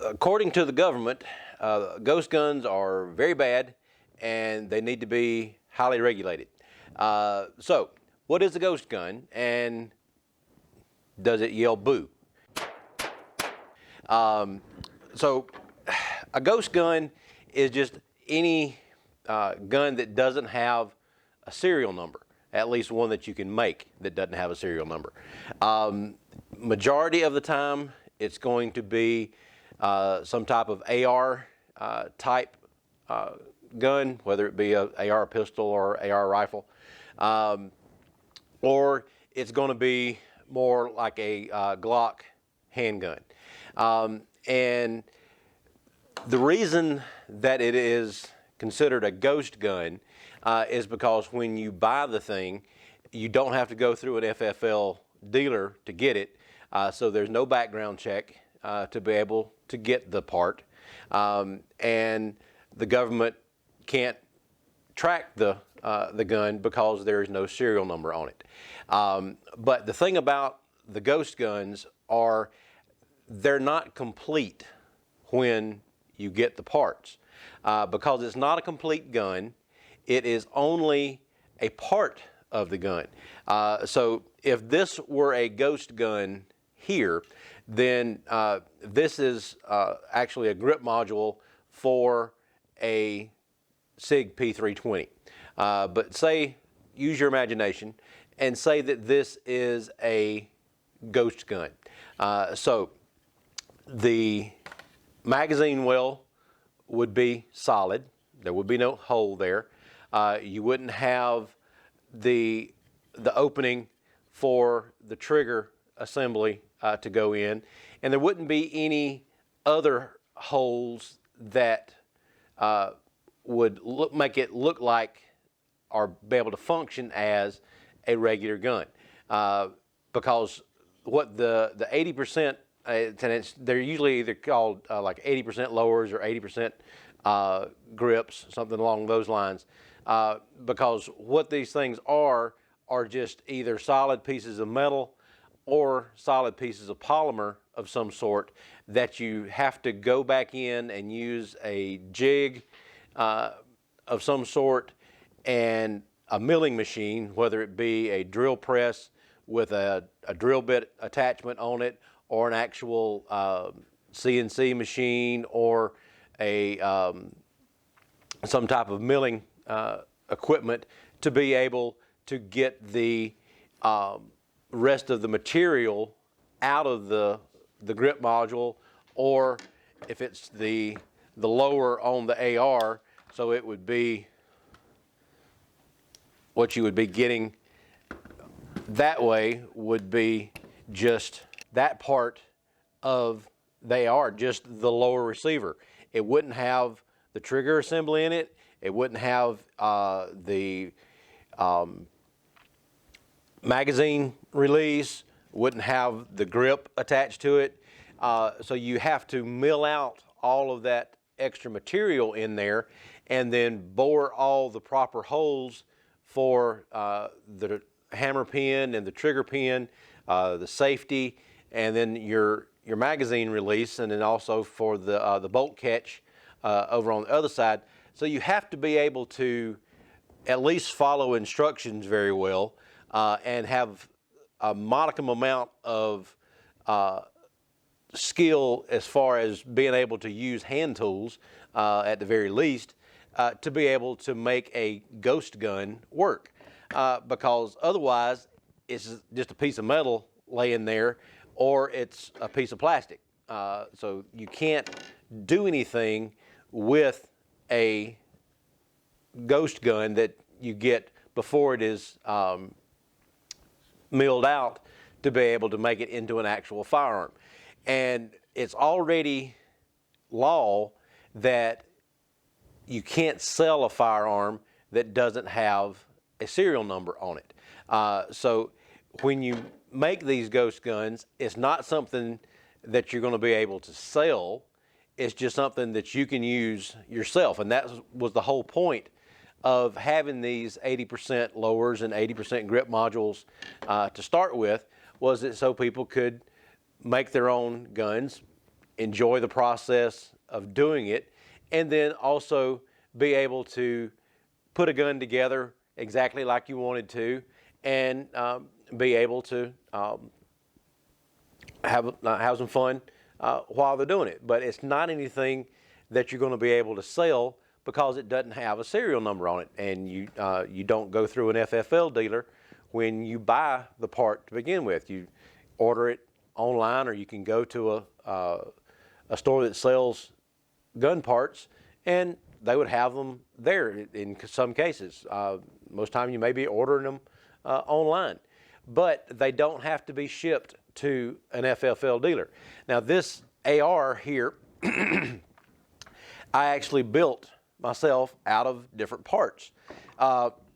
according to the government, ghost guns are very bad and they need to be highly regulated. So, what is a ghost gun and does it yell boo? So, a ghost gun is just any gun that doesn't have a serial number, at least one that you can make that doesn't have a serial number. Majority of the time, it's going to be some type of AR type gun, whether it be a AR pistol or AR rifle, or it's going to be more like a Glock handgun. And the reason that it is considered a ghost gun is because when you buy the thing, you don't have to go through an FFL dealer to get it. So there's no background check to be able to get the part. And the government can't track the gun because there is no serial number on it. But the thing about the ghost guns are they're not complete when you get the parts. Because it's not a complete gun, it is only a part of the gun. So if this were a ghost gun here, then this is actually a grip module for a SIG P320. But say, use your imagination, and say that this is a ghost gun. So the magazine well would be solid. There would be no hole there. You wouldn't have the opening for the trigger assembly to go in, and there wouldn't be any other holes that would make it look like or be able to function as a regular gun, because what the 80%, they're usually either called like 80% lowers or 80% grips, something along those lines, because what these things are just either solid pieces of metal or solid pieces of polymer of some sort that you have to go back in and use a jig of some sort and a milling machine, whether it be a drill press with a drill bit attachment on it, or an actual CNC machine, or a some type of milling equipment to be able to get the rest of the material out of the grip module, or if it's the lower on the AR, so it would be what you would be getting that way would be just that part of the AR, just the lower receiver. It wouldn't have the trigger assembly in it. It wouldn't have the magazine release, wouldn't have the grip attached to it. So you have to mill out all of that extra material in there and then bore all the proper holes for the hammer pin and the trigger pin, the safety, and then your magazine release, and then also for the bolt catch over on the other side. So you have to be able to at least follow instructions very well and have a modicum amount of skill as far as being able to use hand tools at the very least to be able to make a ghost gun work, because otherwise it's just a piece of metal laying there, or it's a piece of plastic. So you can't do anything with a ghost gun that you get before it is milled out to be able to make it into an actual firearm. And it's already law that you can't sell a firearm that doesn't have a serial number on it. So when you make these ghost guns, it's not something that you're going to be able to sell. It's just something that you can use yourself. And that was the whole point of having these 80% lowers and 80% grip modules to start with, was it so people could make their own guns enjoy the process of doing it, and then also be able to put a gun together exactly like you wanted to, and be able to have some fun while they're doing it. But it's not anything that you're going to be able to sell because it doesn't have a serial number on it, and you don't go through an FFL dealer when you buy the part to begin with. You order it online, or you can go to a store that sells gun parts, and they would have them there in some cases. Most time you may be ordering them online, but they don't have to be shipped to an FFL dealer. Now this AR here, I actually built myself out of different parts.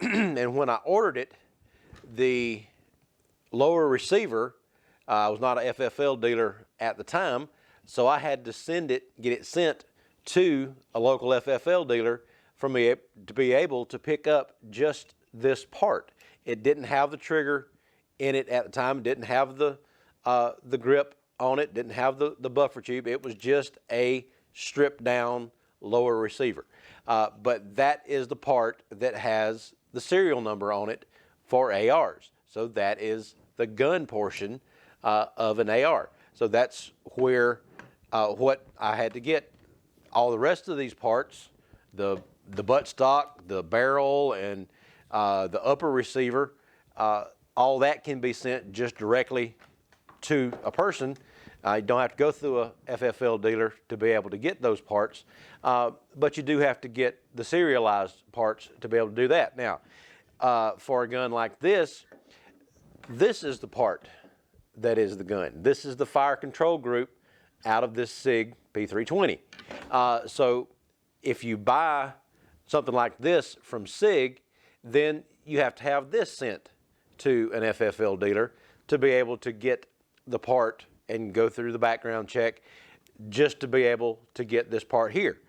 And when I ordered it, the lower receiver, I was not a FFL dealer at the time, so I had to get it sent to a local FFL dealer for me to be able to pick up just this part. It didn't have the trigger in it at the time. It didn't have the grip on it. Didn't have the buffer tube. It was just a stripped down lower receiver. But that is the part that has the serial number on it for ARs. So that is the gun portion of an AR. So that's where what I had to get. All the rest of these parts, the buttstock, the barrel, and the upper receiver, all that can be sent just directly to a person. You don't have to go through a FFL dealer to be able to get those parts, but you do have to get the serialized parts to be able to do that. Now, for a gun like this is the part that is the gun. This is the fire control group out of this SIG P320. So if you buy something like this from SIG, then you have to have this sent to an FFL dealer to be able to get the part and go through the background check just to be able to get this part here.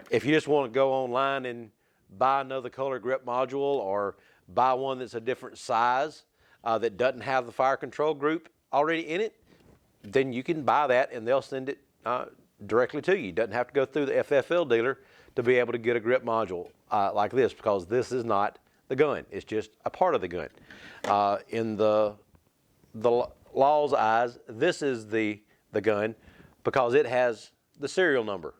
If you just want to go online and buy another color grip module, or buy one that's a different size that doesn't have the fire control group already in it, then you can buy that and they'll send it directly to you. You doesn't have to go through the FFL dealer to be able to get a grip module like this, because this is not the gun. It's just a part of the gun. In the law's eyes, this is the gun because it has the serial number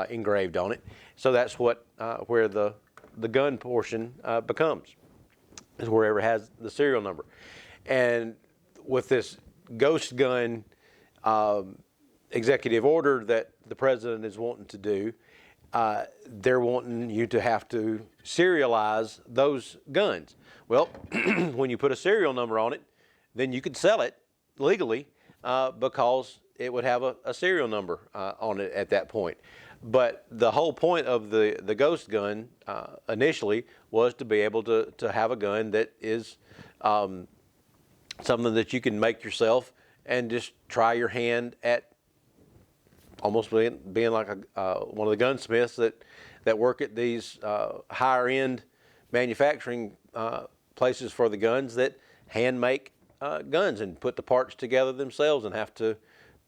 engraved on it. So that's what where the gun portion becomes, is wherever it has the serial number. And with this ghost gun executive order that the president is wanting to do, they're wanting you to have to serialize those guns. Well, when you put a serial number on it, then you could sell it legally because it would have a serial number on it at that point. But the whole point of the ghost gun initially was to be able to have a gun that is something that you can make yourself and just try your hand at, almost being like one of the gunsmiths that work at these higher end manufacturing places for the guns that hand make guns and put the parts together themselves and have to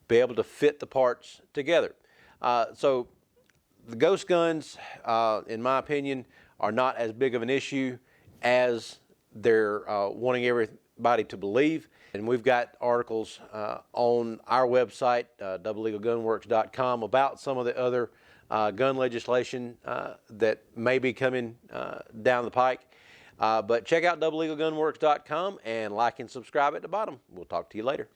be able to fit the parts together. So the ghost guns, in my opinion, are not as big of an issue as they're wanting everybody to believe. And we've got articles on our website, doublelegalgunworks.com, about some of the other gun legislation that may be coming down the pike. But check out doublelegalgunworks.com and like and subscribe at the bottom. We'll talk to you later.